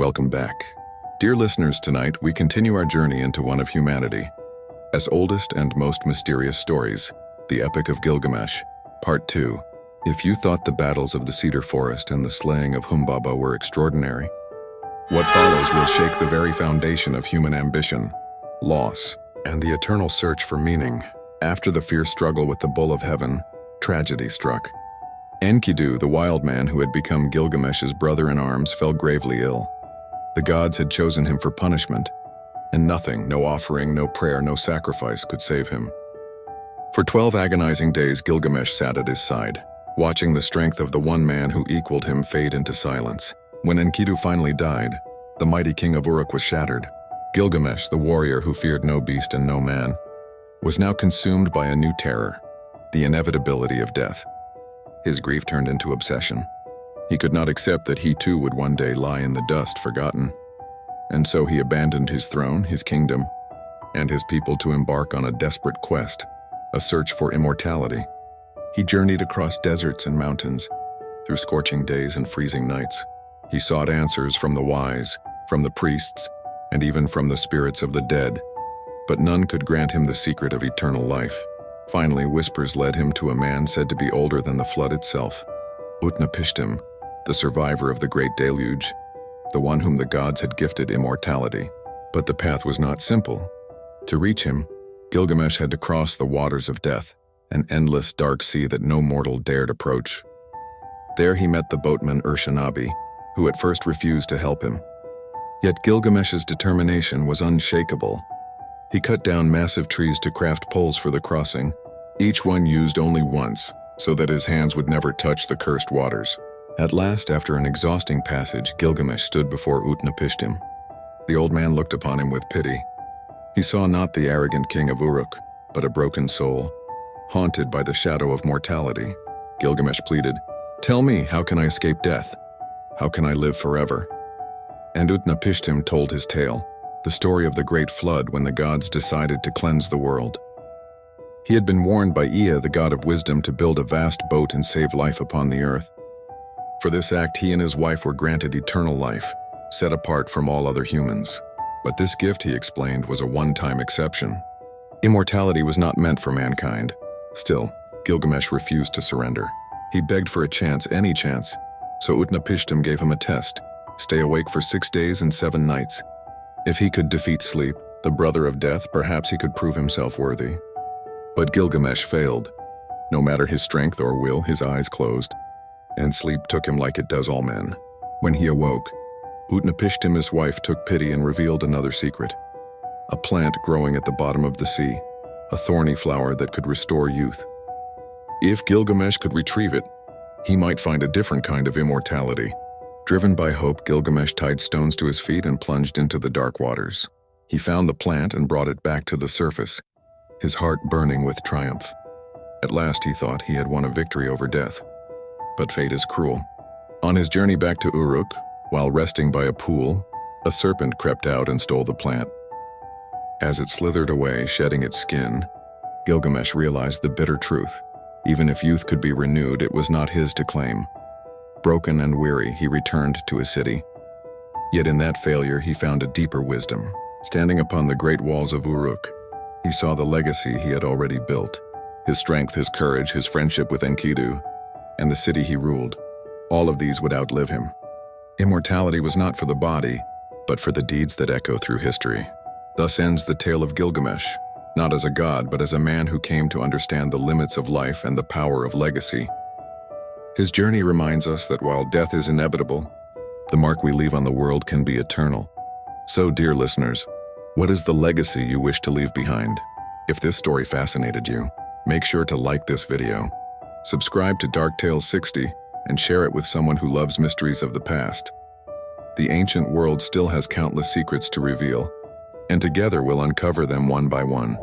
welcome back. Dear listeners, tonight we continue our journey into one of humanity, as oldest and most mysterious stories, the Epic of Gilgamesh, Part 2. If you thought the battles of the cedar forest and the slaying of Humbaba were extraordinary, what follows will shake the very foundation of human ambition, loss, and the eternal search for meaning. After the fierce struggle with the bull of heaven, tragedy struck. Enkidu, the wild man who had become Gilgamesh's brother-in-arms, fell gravely ill. The gods had chosen him for punishment, and nothing, no offering, no prayer, no sacrifice could save him. For 12 agonizing days, Gilgamesh sat at his side, watching the strength of the one man who equaled him fade into silence. When Enkidu finally died, the mighty king of Uruk was shattered. Gilgamesh, the warrior who feared no beast and no man, was now consumed by a new terror, the inevitability of death. His grief turned into obsession. He could not accept that he too would one day lie in the dust forgotten. And so he abandoned his throne, his kingdom, and his people to embark on a desperate quest, a search for immortality. He journeyed across deserts and mountains, through scorching days and freezing nights. He sought answers from the wise, from the priests, and even from the spirits of the dead, but none could grant him the secret of eternal life. Finally, whispers led him to a man said to be older than the flood itself, Utnapishtim, the survivor of the great deluge, the one whom the gods had gifted immortality. But the path was not simple. To reach him, Gilgamesh had to cross the waters of death, an endless dark sea that no mortal dared approach. There he met the boatman Urshanabi, who at first refused to help him. Yet Gilgamesh's determination was unshakable. He cut down massive trees to craft poles for the crossing, each one used only once, so that his hands would never touch the cursed waters. At last, after an exhausting passage, Gilgamesh stood before Utnapishtim. The old man looked upon him with pity. He saw not the arrogant king of Uruk, but a broken soul, haunted by the shadow of mortality. Gilgamesh pleaded, "Tell me, how can I escape death? How can I live forever?" And Utnapishtim told his tale, the story of the great flood when the gods decided to cleanse the world. He had been warned by Ea, the god of wisdom, to build a vast boat and save life upon the earth. For this act, he and his wife were granted eternal life, set apart from all other humans. But this gift, he explained, was a one-time exception. Immortality was not meant for mankind. Still, Gilgamesh refused to surrender. He begged for a chance, any chance, so Utnapishtim gave him a test: stay awake for 6 days and 7 nights. If he could defeat sleep, the brother of death, perhaps he could prove himself worthy. But Gilgamesh failed. No matter his strength or will, his eyes closed, and sleep took him like it does all men. When he awoke, Utnapishtim, his wife, took pity and revealed another secret: a plant growing at the bottom of the sea, a thorny flower that could restore youth. If Gilgamesh could retrieve it, he might find a different kind of immortality. Driven by hope, Gilgamesh tied stones to his feet and plunged into the dark waters. He found the plant and brought it back to the surface, his heart burning with triumph. At last he thought he had won a victory over death. But fate is cruel. On his journey back to Uruk, while resting by a pool, a serpent crept out and stole the plant. As it slithered away, shedding its skin, Gilgamesh realized the bitter truth. Even if youth could be renewed, it was not his to claim. Broken and weary, he returned to his city. Yet in that failure, he found a deeper wisdom. Standing upon the great walls of Uruk, he saw the legacy he had already built: his strength, his courage, his friendship with Enkidu, and the city he ruled. All of these would outlive him. Immortality was not for the body, but for the deeds that echo through history. Thus ends the tale of Gilgamesh, not as a god, but as a man who came to understand the limits of life and the power of legacy. His journey reminds us that while death is inevitable, the mark we leave on the world can be eternal. So, dear listeners, what is the legacy you wish to leave behind? If this story fascinated you, make sure to like this video, subscribe to Dark Tales 60, and share it with someone who loves mysteries of the past. The ancient world still has countless secrets to reveal, and together we'll uncover them one by one.